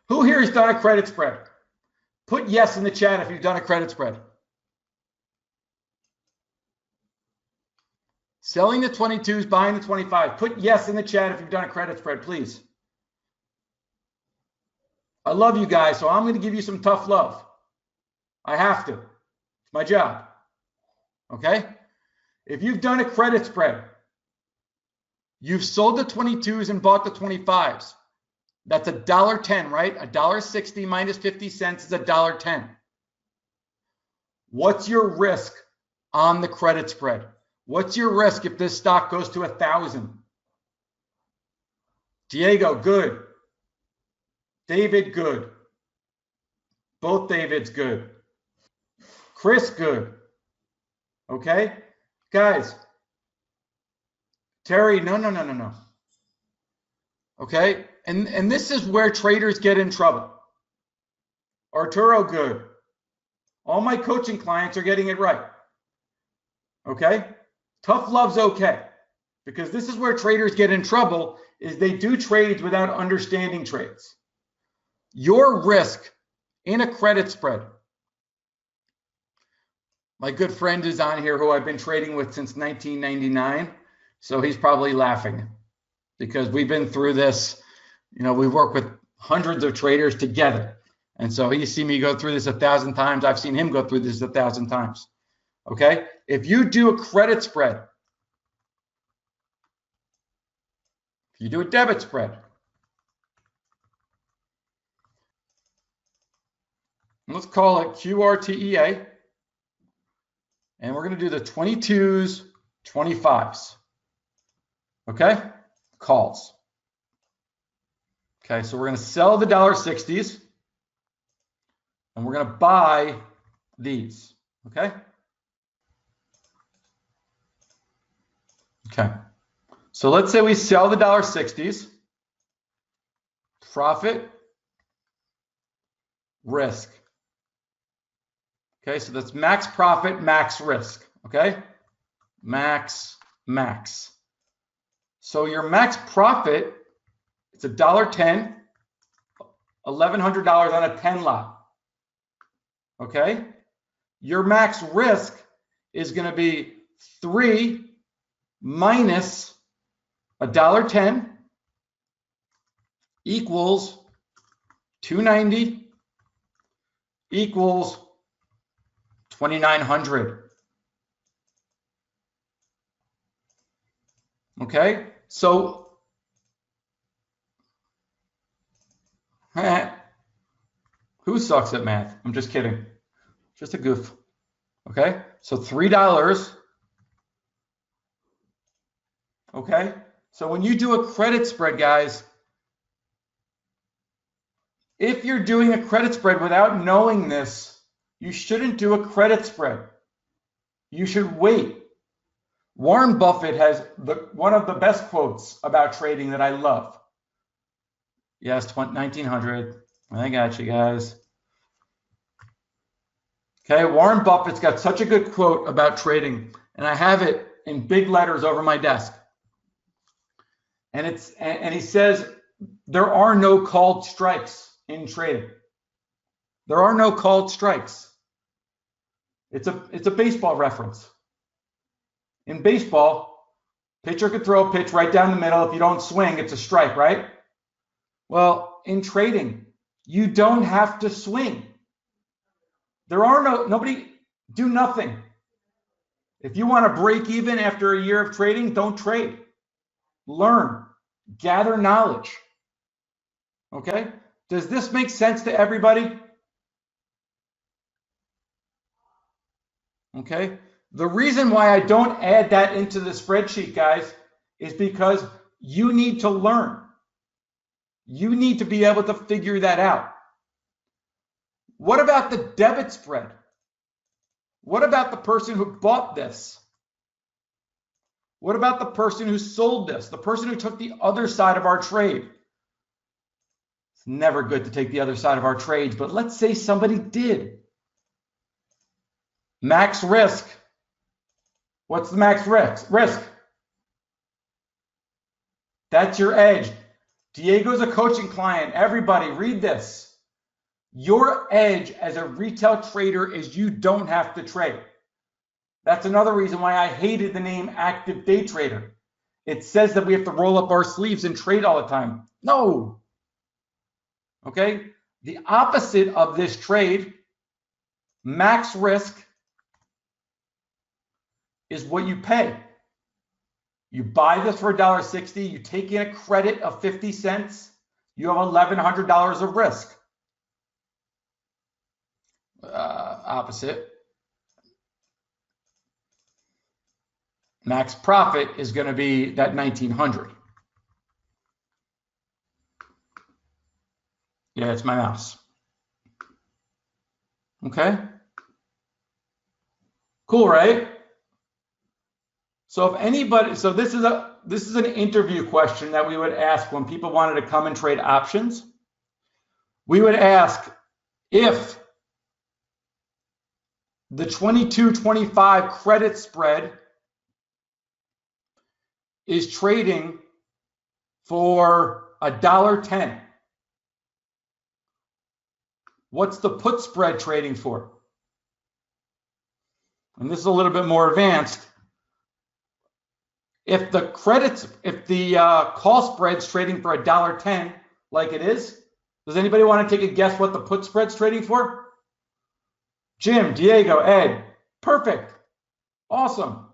Who here has done a credit spread? Put yes in the chat if you've done a credit spread. Selling the 22s, buying the 25. Put yes in the chat if you've done a credit spread, please. I love you guys, so I'm going to give you some tough love. I have to. It's my job. Okay? If you've done a credit spread, you've sold the 22s and bought the 25s. That's $1.10, right? $1.60 minus 50 cents is $1.10. What's your risk on the credit spread? What's your risk if this stock goes to 1,000? Diego, good. David, good. Both Davids, good. Chris, good. Okay? Guys. Terry, no. Okay? And this is where traders get in trouble. Arturo, good. All my coaching clients are getting it right. Okay? Tough love's okay. Because this is where traders get in trouble, is they do trades without understanding trades. Your risk in a credit spread. My good friend is on here who I've been trading with since 1999. So he's probably laughing because we've been through this. You know, we work with hundreds of traders together. And so he's seen me go through this 1,000 times. I've seen him go through this 1,000 times. Okay? If you do a credit spread, if you do a debit spread, let's call it QRTEA. And we're going to do the 22s, 25s. Okay? Calls. Okay, so we're going to sell the $1.60s and we're going to buy these. Okay? Okay. So let's say we sell the $1.60s. Profit, risk. Okay, so that's max profit, max risk. Okay? Max. So your max profit, it's $1.10, $1,100 on a 10 lot. Okay? Your max risk is going to be 3 minus $1.10 equals 290 equals 2,900. Okay, so who sucks at math? I'm just kidding. Just a goof. Okay, so $3. Okay, so when you do a credit spread, guys, if you're doing a credit spread without knowing this, you shouldn't do a credit spread. You should wait. Warren Buffett has one of the best quotes about trading that I love. Yes, 1900. I got you guys. Okay, Warren Buffett's got such a good quote about trading, and I have it in big letters over my desk. And he says there are no called strikes in trading. There are no called strikes. It's a baseball reference. In baseball, pitcher could throw a pitch right down the middle. If you don't swing, it's a strike, right? Well, in trading, you don't have to swing. Nobody do nothing. If you want to break even after a year of trading, don't trade. Learn, gather knowledge. Okay? Does this make sense to everybody? Okay? The reason why I don't add that into the spreadsheet, guys, is because you need to learn. You need to be able to figure that out. What about the debit spread? What about the person who bought this? What about the person who sold this? The person who took the other side of our trade? It's never good to take the other side of our trades, but let's say somebody did. Max risk. What's the max risk? That's your edge. Diego's a coaching client. Everybody read this. Your edge as a retail trader is you don't have to trade. That's another reason why I hated the name active day trader. It says that we have to roll up our sleeves and trade all the time. No. Okay? The opposite of this trade, max risk, is what you pay. You buy this for $1.60, you take in a credit of 50 cents, you have $1,100 of risk. Opposite. Max profit is going to be that 1,900. Yeah, it's my mouse. Okay. Cool, right? So if anybody, so this is an interview question that we would ask when people wanted to come and trade options. We would ask if the 22-25 credit spread is trading for $1.10. What's the put spread trading for? And this is a little bit more advanced. If the call spread's trading for $1.10, like it is, does anybody want to take a guess what the put spread's trading for? Jim, Diego, Ed, perfect, awesome.